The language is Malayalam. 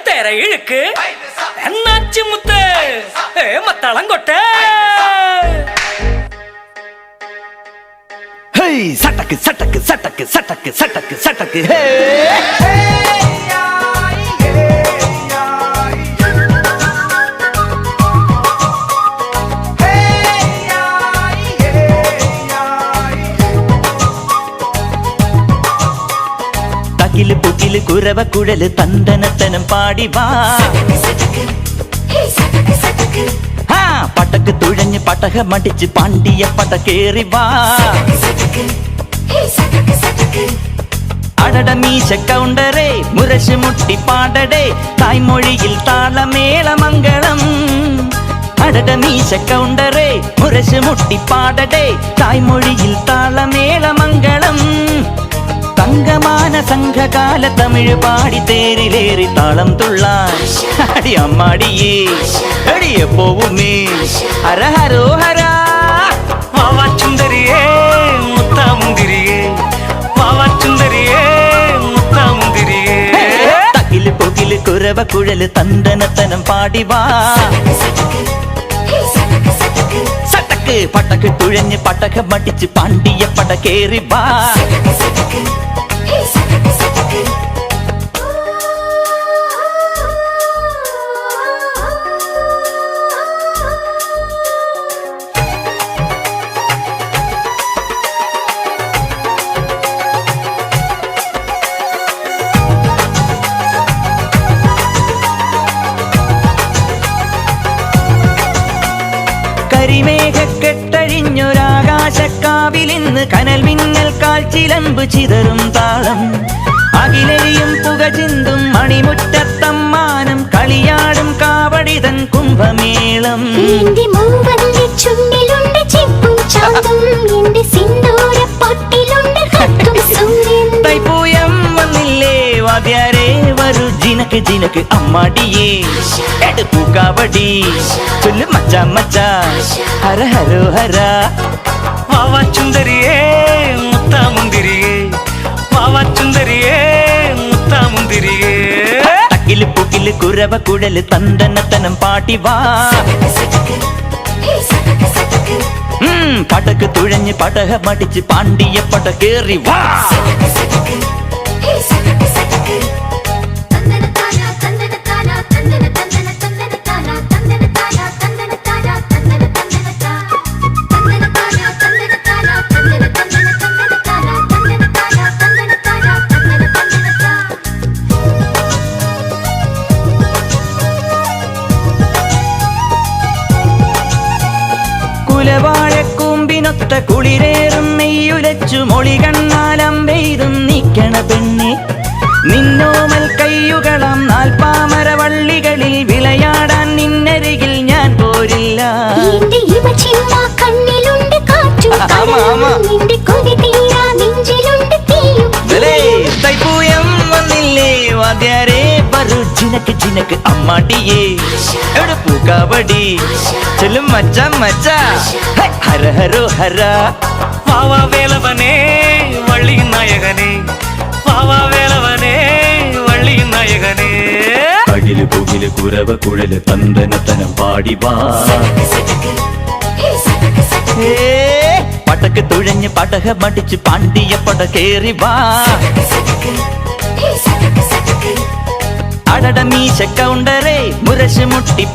തെരയിഴുക്ക് എന്നാച്ചുമുത്ത് മത്തളം കൊട്ടേ സട്ടക്ക് സട്ടക്ക് സട്ടക്ക് സട്ടക്ക് സട്ടക്ക് സട്ടക്ക് തകില് പുകില് കുരവ കുഴല് തന്തനത്തനം പാടി വാ പട്ടക്ക് തുഴഞ്ഞ് പട്ടക മടിച്ച് പാണ്ടിയ പട്ട കേറി വാ അടട മീശ കൗണ്ടറേ മുരശ് മുട്ടി പാടടേ തായ്മൊഴിയിൽ താളമേളമംഗളം അടട മീശ കൗണ്ടറേ മുരശ് മുട്ടി പാടടേ തായ്മൊഴിയിൽ താളമേളമംഗളം തങ്കമാന സംഘകാല തമിഴ് പാടി തേരിലേറി താളം തുള്ളാൻ അടി അമ്മാടിയേ അടിയെ പോവുമേ ഹര ഹരോ ഹര വാവാച്ചുന്തരിയേ മുത്താമുന്തിരിയേ വാവാച്ചുന്തരിയേ മുത്താമുന്തിരിയേ തകില് പൊകില് കുരവ കുഴല് തന്തനത്തനം പാടി വാ സട്ടക്ക് പട്ടക്ക് തുഴഞ്ഞ് പട്ടക മടിച്ച് പാണ്ടിയ പട കേറി വാ കരിമേഘക്കെട്ടഴിഞ്ഞൊരാകാശക്കാവിലിന്ന് കനൽ മിന്നൽ കാൽച്ചിലമ്പ് ചിതറും താളം അകിലരിയും പുക ചിന്തും മണിമുറ്റത്തമ്മാനം കളിയാടും കാവടിതൻ കുംഭമേളം തൈപ്പൂയം വന്നില്ലേ വാദ്യാരേ വരൂ ജിനക്ക് ജിനക്ക് അമ്മാടിയേ എടുപ്പൂക്കാവടി ചൊല്ലു മച്ചാ മച്ചാ ഹര ഹരോ ഹര വാവാച്ചുന്തരിയേ മുത്താമുന്തിരിയേ വാവാച്ചുന്തരിയേ മുത്താമുന്തിരിയേ തക്കില് പുകില് കുരവ കുഴല് തന്തനത്തനം പാട്ടി വാ പടക്ക് തുഴഞ്ഞ് പടക മടിച്ച് പാണ്ടിയ പട കേറി വാ കുലവാഴക്കൂമ്പിനൊത്ത കുളിരേറും നെയ്യുലച്ചു മൊളി കണ്ണാലം പെയ്തും നീക്കണ പെണ്ണെ നിന്നോമൽ കയ്യുകളം നാൽപ്പാമരവള്ളികളിൽ വിളയാടാൻ നിന്നരികിൽ ഞാൻ പോരില്ല തൈപ്പൂയം വന്നില്ലേ വാദ്യാരേ വരൂ ജിനക്ക് ജിനക്ക് അമ്മാടിയേ എവിടെ പൂക്കാവടി ചൊല്ലും മച്ചാ മച്ചാ ഹര ഹരോ ഹര വാവാ വേലവനേ വള്ളി നായകനേ വാവാ വേലവനേ വള്ളി നായകനേ അകില് പുകില് കുരവ കുഴല് തന്തനത്തനം പാടി വാ പടക്ക് തുഴഞ്ഞ് പടക മടിച്ച് പാണ്ടിയ പട കേറി വാ അടട മീശ കൗണ്ടറേ മുരശ് മുട്ടി